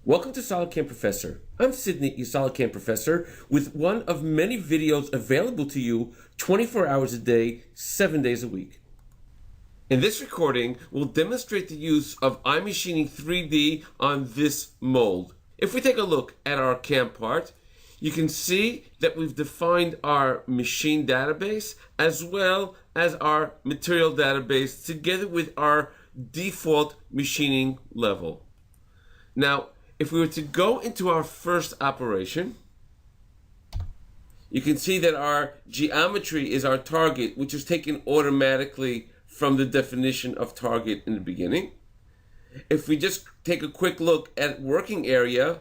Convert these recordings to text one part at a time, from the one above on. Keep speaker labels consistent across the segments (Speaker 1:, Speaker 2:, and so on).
Speaker 1: Welcome to SolidCAM Professor. I'm Sydney, your SolidCAM Professor, with one of many videos available to you 24 hours a day, 7 days a week. In this recording, we'll demonstrate the use of iMachining 3D on this mold. If we take a look at our CAM part, you can see that we've defined our machine database as well as our material database together with our default machining level. Now, if we were to go into our first operation, you can see that our geometry is our target, which is taken automatically from the definition of target in the beginning. If we just take a quick look at working area,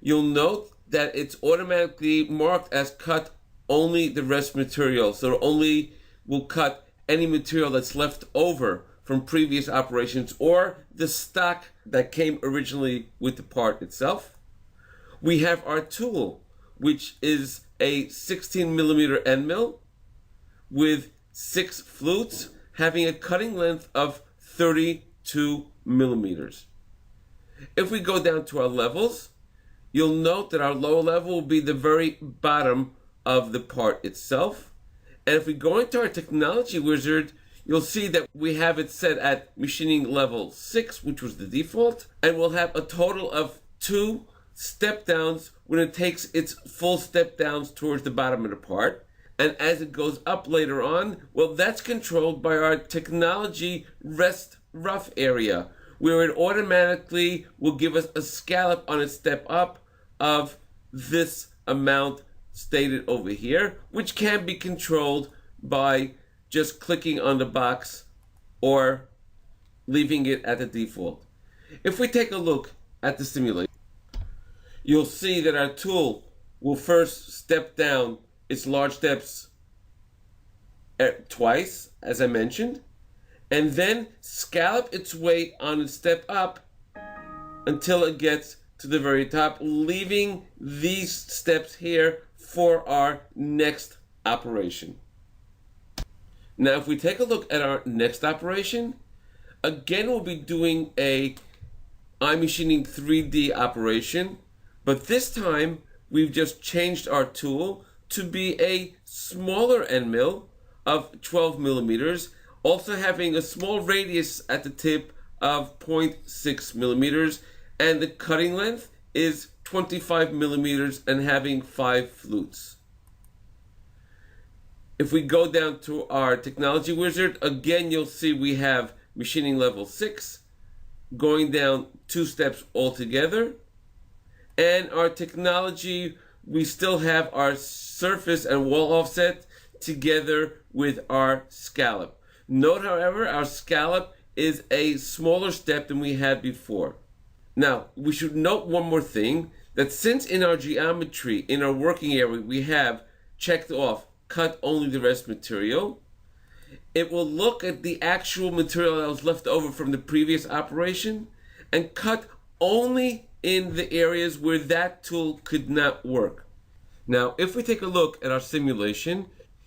Speaker 1: you'll note that it's automatically marked as cut only the rest material. So it only will cut any material that's left over from previous operations or the stock that came originally with the part itself. We have our tool, which is a 16mm end mill with 6 flutes having a cutting length of 32 millimeters. If we go down to our levels, you'll note that our lower level will be the very bottom of the part itself. And if we go into our technology wizard, you'll see that we have it set at machining level 6, which was the default, and we'll have a total of 2 step downs when it takes its full step downs towards the bottom of the part. And as it goes up later on, well, that's controlled by our technology rest rough area, where it automatically will give us a scallop on its step up of this amount stated over here, which can be controlled by just clicking on the box or leaving it at the default. If we take a look at the simulation, you'll see that our tool will first step down its large steps twice, as I mentioned, and then scallop its way on its step up until it gets to the very top, leaving these steps here for our next operation. Now, if we take a look at our next operation, again, we'll be doing a iMachining 3D operation, but this time we've just changed our tool to be a smaller end mill of 12 millimeters, also having a small radius at the tip of 0.6 millimeters, and the cutting length is 25 millimeters and having 5 flutes. If we go down to our technology wizard, again, you'll see we have machining level 6, going down 2 steps altogether. And our technology, we still have our surface and wall offset together with our scallop. Note, however, our scallop is a smaller step than we had before. Now, we should note one more thing, that since in our geometry, in our working area, we have checked off cut only the rest material, it will look at the actual material that was left over from the previous operation and cut only in the areas where that tool could not work. Now, if we take a look at our simulation,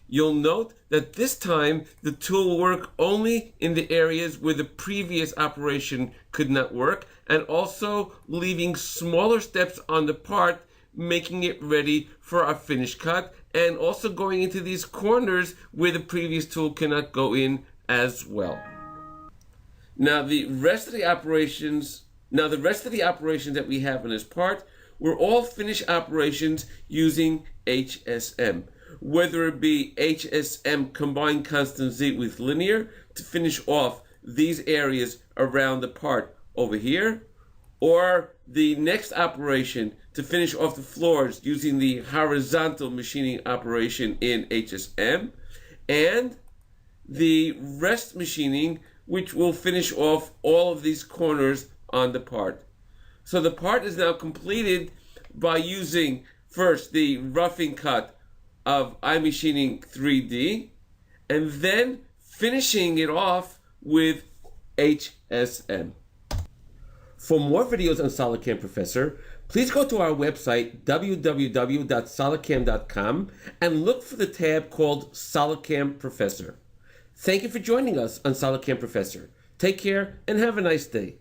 Speaker 1: you'll note that this time the tool will work only in the areas where the previous operation could not work, and also leaving smaller steps on the part, making it ready for our finished cut, and also going into these corners where the previous tool cannot go in as well. Now the rest of the operations that we have in this part were all finished operations using HSM. Whether it be HSM combined constant Z with linear to finish off these areas around the part over here, or the next operation to finish off the floors using the horizontal machining operation in HSM, and the rest machining, which will finish off all of these corners on the part. So the part is now completed by using first the roughing cut of iMachining 3D, and then finishing it off with HSM. For more videos on SolidCAM Professor, please go to our website, www.solidcam.com, and look for the tab called SolidCAM Professor. Thank you for joining us on SolidCAM Professor. Take care and have a nice day.